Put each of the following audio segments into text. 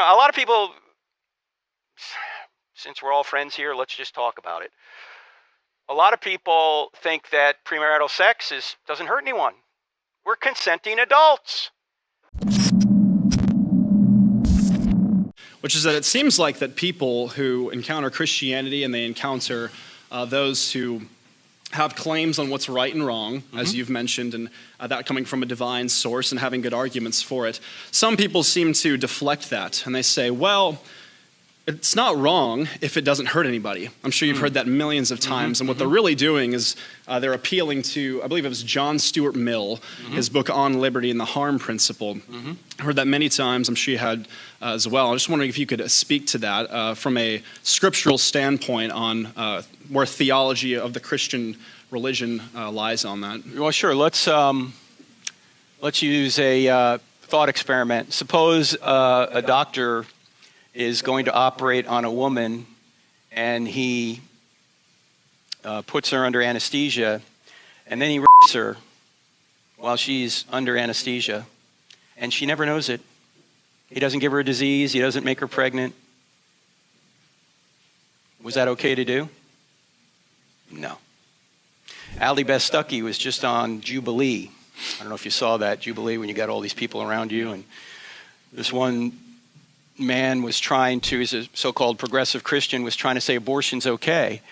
A lot of people, since we're all friends here, let's just talk about it. A lot of people think that premarital sex doesn't hurt anyone. We're consenting adults. Which is that it seems like that people who encounter Christianity and they encounter those who have claims on what's right and wrong, as you've mentioned, and that coming from a divine source and having good arguments for it, some people seem to deflect that, and they say, well, it's not wrong if it doesn't hurt anybody. I'm sure you've heard that millions of times, and what they're really doing is they're appealing to, I believe it was John Stuart Mill, his book On Liberty and the Harm Principle. I heard that many times, I'm sure you had as well. I'm just wondering if you could speak to that from a scriptural standpoint on where theology of the Christian religion lies on that. Well, sure. Let's use a thought experiment. Suppose a doctor is going to operate on a woman, and he puts her under anesthesia, and then he rapes her while she's under anesthesia, and she never knows it. He doesn't give her a disease. He doesn't make her pregnant. Was that okay to do? No. 𝗧𝗢𝗓𝗏𝗡𝗍𝗍𝒑𝒑 was just on Jubilee. I don't know if you saw that, Jubilee, when you got all these people around you, and this one man was trying to, he's a so-called progressive Christian, was trying to say abortion's okay.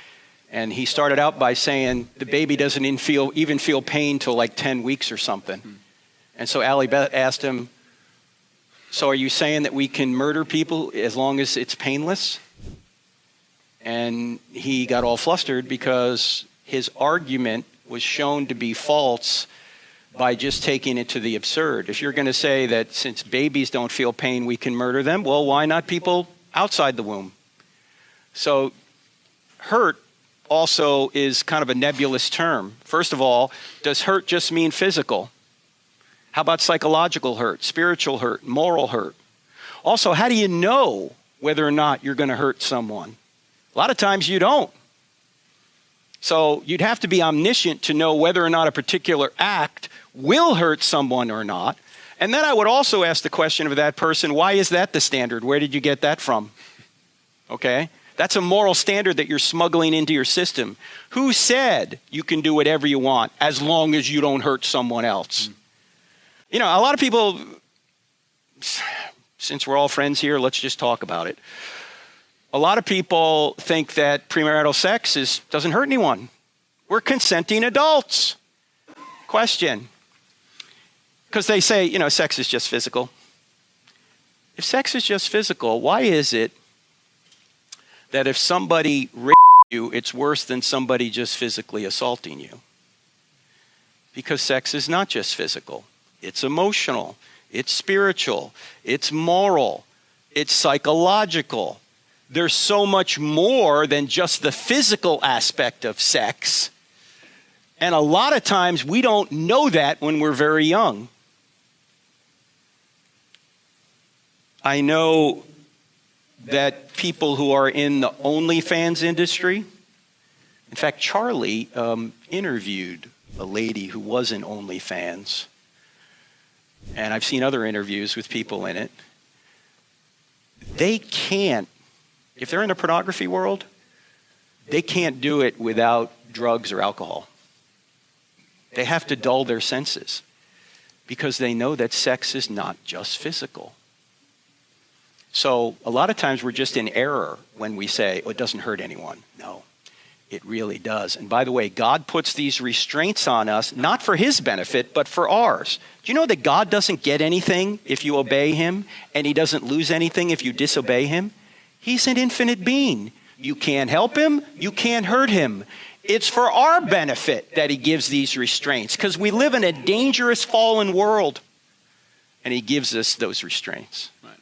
And he started out by saying the baby doesn't even feel pain till like 10 weeks or something. And so Ali asked him, so are you saying that we can murder people as long as it's painless? And he got all flustered because his argument was shown to be false by just taking it to the absurd. If you're going to say that since babies don't feel pain, we can murder them, well, why not people outside the womb? So hurt also is kind of a nebulous term. First of all, does hurt just mean physical? How about psychological hurt, spiritual hurt, moral hurt? Also, how do you know whether or not you're going to hurt someone? A lot of times you don't. So you'd have to be omniscient to know whether or not a particular act will hurt someone or not. And then I would also ask the question of that person, why is that the standard? Where did you get that from? Okay? That's a moral standard that you're smuggling into your system. Who said you can do whatever you want as long as you don't hurt someone else? A lot of people, since we're all friends here, let's just talk about it. A lot of people think that premarital sex doesn't hurt anyone. We're consenting adults. Question. Because they say, sex is just physical. If sex is just physical, why is it that if somebody rapes you, it's worse than somebody just physically assaulting you? Because sex is not just physical. It's emotional. It's spiritual. It's moral. It's psychological. There's so much more than just the physical aspect of sex. And a lot of times we don't know that when we're very young. I know that people who are in the OnlyFans industry, in fact, Charlie interviewed a lady who was in OnlyFans, and I've seen other interviews with people in it. They can't, if they're in the pornography world, they can't do it without drugs or alcohol. They have to dull their senses because they know that sex is not just physical. So a lot of times we're just in error when we say, oh, it doesn't hurt anyone. No, it really does. And by the way, God puts these restraints on us, not for his benefit, but for ours. Do you know that God doesn't get anything if you obey him, and he doesn't lose anything if you disobey him? He's an infinite being. You can't help him. You can't hurt him. It's for our benefit that he gives these restraints because we live in a dangerous fallen world, and he gives us those restraints. Right.